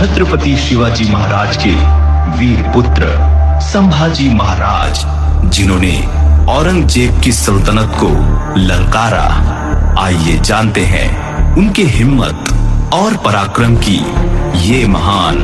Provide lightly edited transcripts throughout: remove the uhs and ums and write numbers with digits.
छत्रपति शिवाजी महाराज के वीर पुत्र संभाजी महाराज, जिन्होंने औरंगजेब की सल्तनत को ललकारा। आइए जानते हैं उनके हिम्मत और पराक्रम की ये महान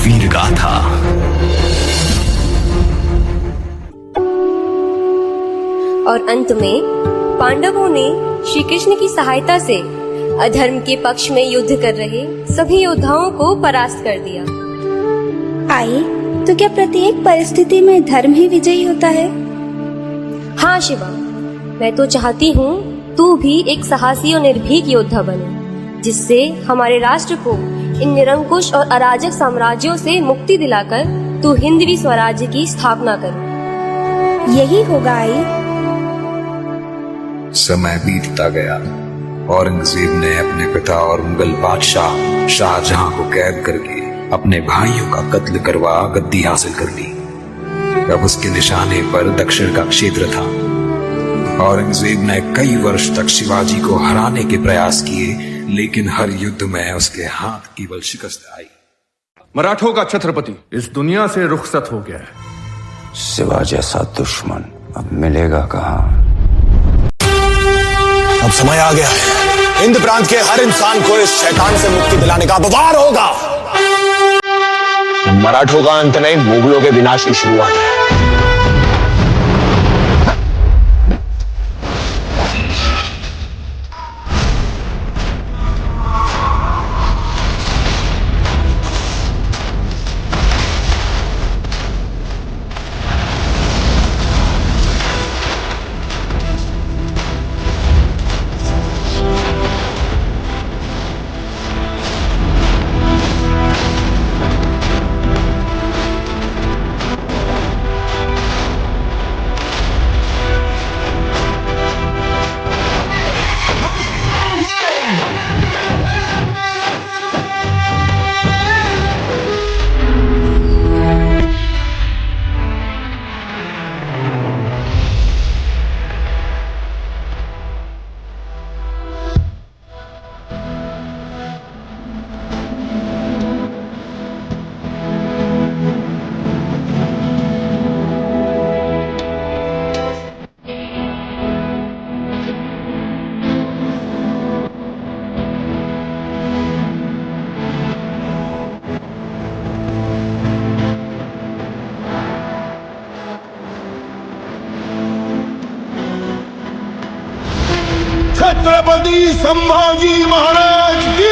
वीर गाथा। और अंत में पांडवों ने श्री कृष्ण की सहायता से अधर्म के पक्ष में युद्ध कर रहे सभी योद्धाओं को परास्त कर दिया। आई, तो क्या प्रत्येक परिस्थिति में धर्म ही विजयी होता है? हाँ शिवा, मैं तो चाहती हूँ तू भी एक साहसी और निर्भीक योद्धा बने, जिससे हमारे राष्ट्र को इन निरंकुश और अराजक साम्राज्यों से मुक्ति दिलाकर तू हिंदवी स्वराज्य की स्थापना करे। यही होगा आई। समय बीतता गया। औरंगजेब ने अपने पिता और मुगल बादशाह शाहजहां को कैद करके अपने भाइयों का कत्ल करवा गद्दी हासिल कर ली। अब उसके निशाने पर दक्षिण का क्षेत्र था। औरंगजेब ने कई वर्ष तक शिवाजी को हराने के प्रयास किए, लेकिन हर युद्ध में उसके हाथ केवल शिकस्त आई। मराठों का छत्रपति इस दुनिया से रुखसत हो गया है। शिवा जैसा दुश्मन अब मिलेगा कहाँ? अब समय आ गया है। हिंद प्रांत के हर इंसान को इस शैतान से मुक्ति दिलाने का वार होगा। मराठों का अंत नहीं, मुगलों के विनाश की शुरुआत है। छत्रपति संभाजी महाराज की।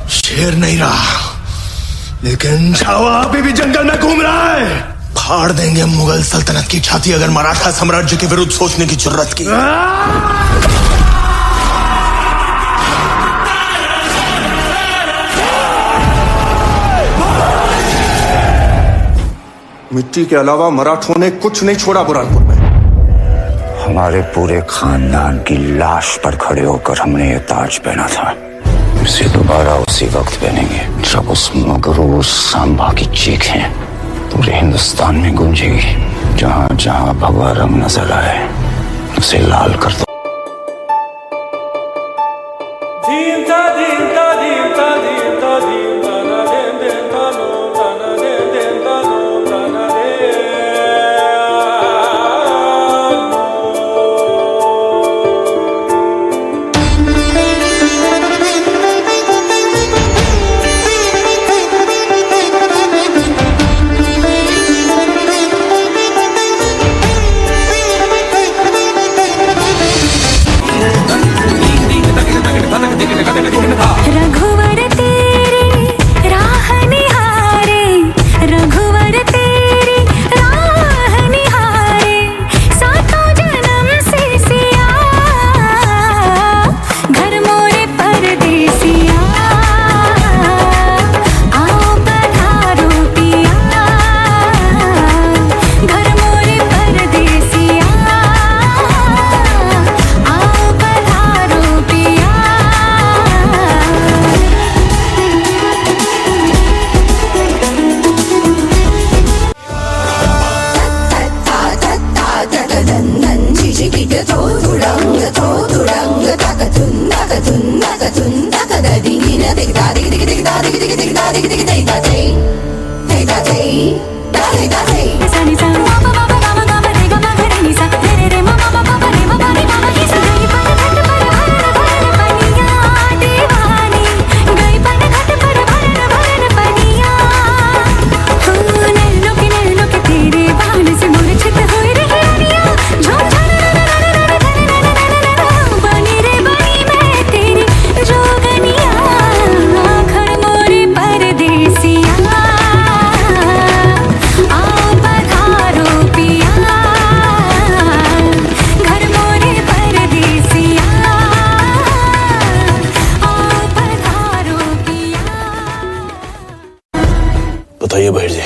शेर नहीं रहा, लेकिन छावा अभी भी जंगल में घूम रहा है। फाड़ देंगे मुगल सल्तनत की छाती अगर मराठा साम्राज्य के विरुद्ध सोचने की जरूरत की। मिट्टी के अलावा मराठों ने कुछ नहीं छोड़ा बुरहानपुर में। हमारे पूरे खानदान की लाश पर खड़े होकर हमने ये ताज पहना था। इसे दोबारा उसी वक्त पहनेंगे जब उस मगरूर सांबा की चीखें पूरे हिंदुस्तान में गूंजेगी। जहां जहां भगवा रंग नजर आए उसे लाल कर दो। बताइए भाई जी।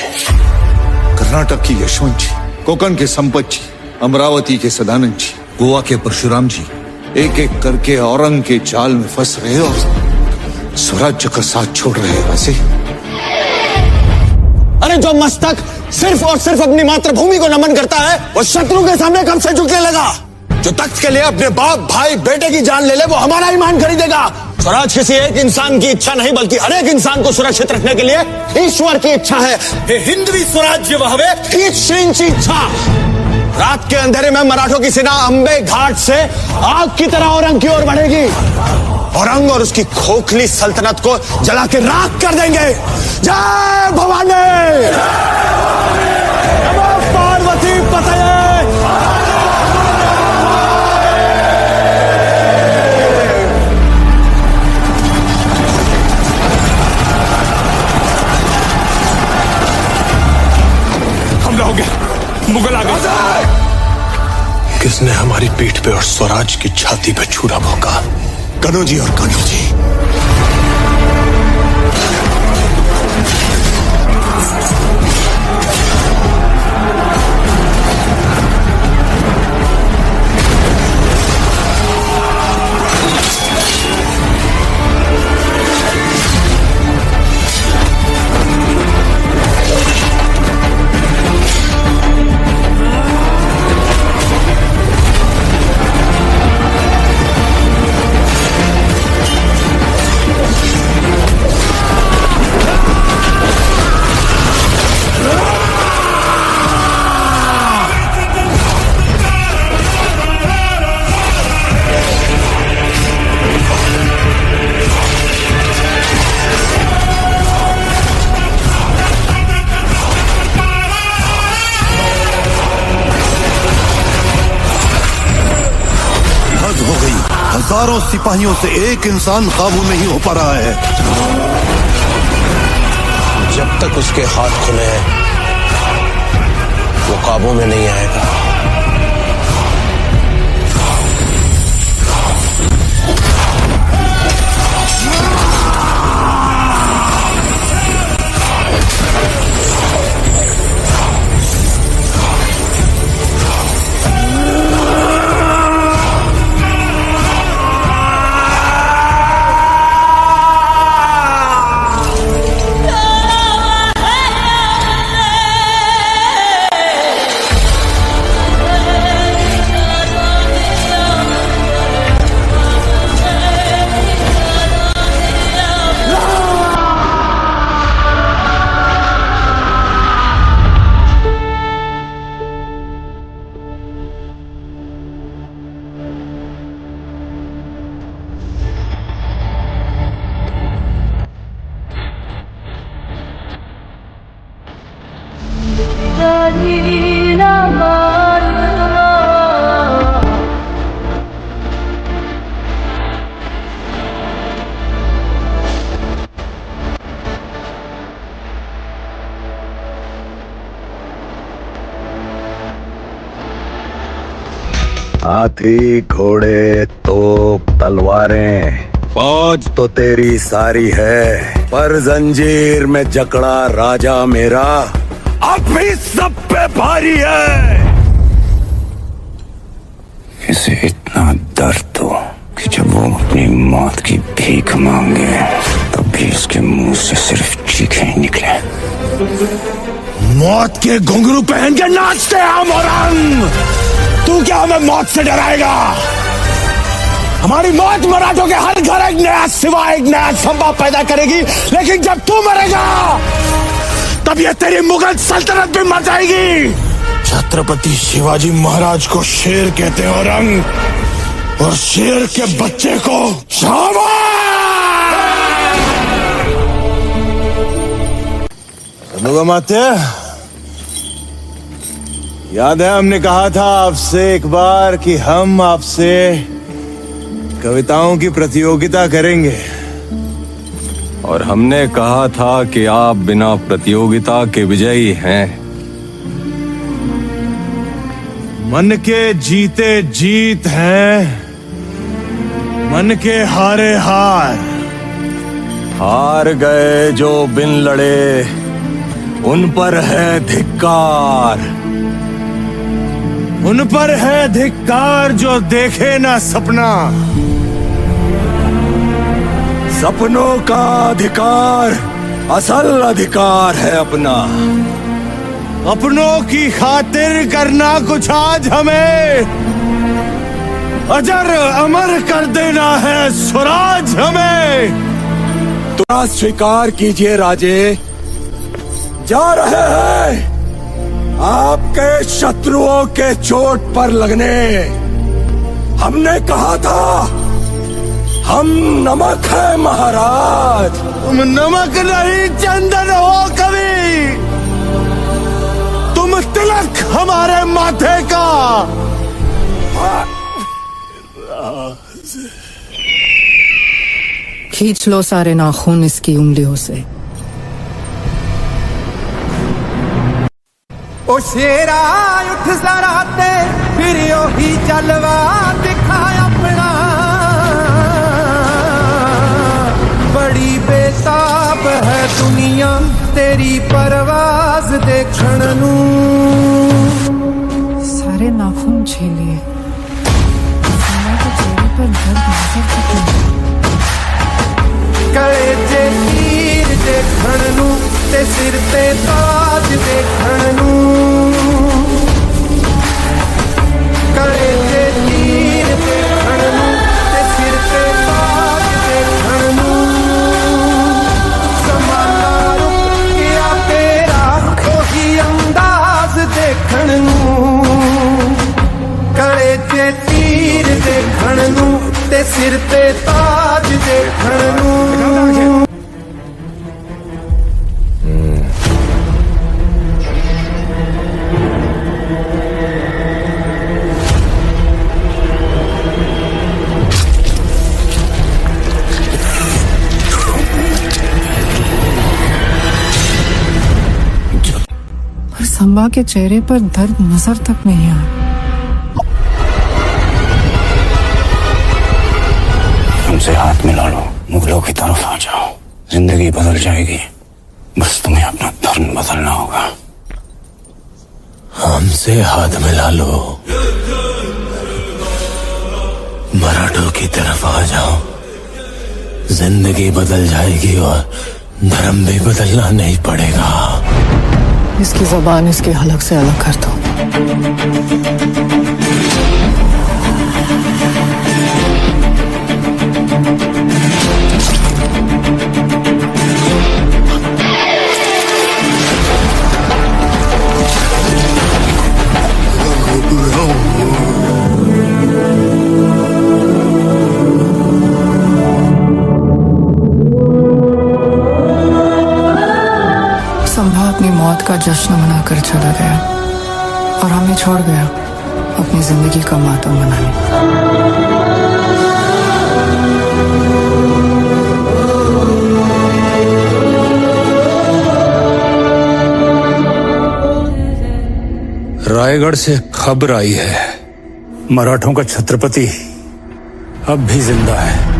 कर्नाटक की यशवंत जी, कोकण के संपत जी, अमरावती के सदानंद जी, गोवा के परशुराम जी एक एक करके औरंग के जाल में फंस रहे और स्वराज्य का साथ छोड़ रहे हैं। वैसे अरे जो मस्तक सिर्फ और सिर्फ अपनी मातृभूमि को नमन करता है वो शत्रु के सामने कब से झुकने लगा? जो तख्त के लिए अपने बाप भाई बेटे की जान ले ले वो हमारा ईमान खरीदेगा। स्वराज किसी एक इंसान की इच्छा नहीं बल्कि हर एक इंसान को सुरक्षित रखने के लिए ईश्वर की इच्छा है। हिंदवी स्वराज्य वहवे हीच श्रींची इच्छा। रात के अंधेरे में मराठों की सेना अंबे घाट से आग की तरह औरंग की ओर बढ़ेगी। औरंग और उसकी खोखली सल्तनत को जला के राख कर देंगे। जय भवानी, नमो पार्वती पतये। हमला हो गया, मुगल आ गए। किसने हमारी पीठ पे और स्वराज की छाती पे छुरा भोंका? कनौजी और कनौजी। हजारों सिपाहियों से एक इंसान काबू नहीं हो पा रहा है। जब तक उसके हाथ खुले हैं वो काबू में नहीं आएगा। हाथी घोड़े तोप तलवारें फौज तो तेरी सारी है, पर जंजीर में जकड़ा राजा मेरा अब भी सब पे भारी है। इसे इतना दर्द हो कि जब वो अपनी मौत की भीख मांगे तब भी इसके मुंह से सिर्फ चीखें ही निकले। मौत के घुंघरू पहन के नाचते हम औरंग। तू क्या हमें मौत से डराएगा? हमारी मौत मराठों के हर घर एक नया सिवा, एक नया संभव पैदा करेगी। लेकिन जब तू मरेगा तब ये तेरी मुगल सल्तनत भी मर जाएगी। छत्रपति शिवाजी महाराज को शेर कहते हैं औरंग, और शेर के बच्चे को शाबाश। माते, याद है हमने कहा था आपसे एक बार कि हम आपसे कविताओं की प्रतियोगिता करेंगे, और हमने कहा था कि आप बिना प्रतियोगिता के विजयी हैं। मन के जीते जीत हैं, मन के हारे हार। हार गए जो बिन लड़े, उन पर है धिक्कार। उन पर है धिक्कार जो देखे ना सपना। सपनों का अधिकार असल अधिकार है अपना। अपनों की खातिर करना कुछ आज हमें, अजर अमर कर देना है स्वराज हमें। तो स्वीकार कीजिए राजे, जा रहे हैं आपके शत्रुओं के चोट पर लगने। हमने कहा था हम नमक है महाराज। तुम नमक नहीं चंदन हो कभी, तुम तिलक हमारे माथे का। खींच लो सारे नाखून इसकी उंगलियों से। ओ शेरा उठ जरा ते फिर ही जलवा दिखा अपना। बड़ी बेताब है दुनिया तेरी परवाज देखण नू। सारे नाखून झेलिए, सीमा के चेहरे पर दर्द नजर तक नहीं। गले चे तीर देखण नू ते सिर ते ताज देखण नू। गले चे तीर देखण नू ते सिर ते ताज देखण नू। ज़माना रुक गया तेरा ओही अंदाज देखण नू। गले चे तीर देखण नू ते सिर ते ताज देखण नू। पर संभा के चेहरे पर दर्द नजर तक नहीं आया। हमसे हाथ मिला लो, मुगलों की तरफ आ जाओ, जिंदगी बदल जाएगी। बस तुम्हें अपना धर्म बदलना होगा। हमसे हाथ मिला लो, मराठों की तरफ आ जाओ, जिंदगी बदल जाएगी और धर्म भी बदलना नहीं पड़ेगा। इसकी जबान इसके हलक से अलग कर दो। संभा अपनी मौत का जश्न मनाकर चला गया और हमें छोड़ गया अपनी जिंदगी का मातम मनाने। रायगढ़ से खबर आई है, मराठों का छत्रपति अब भी जिंदा है।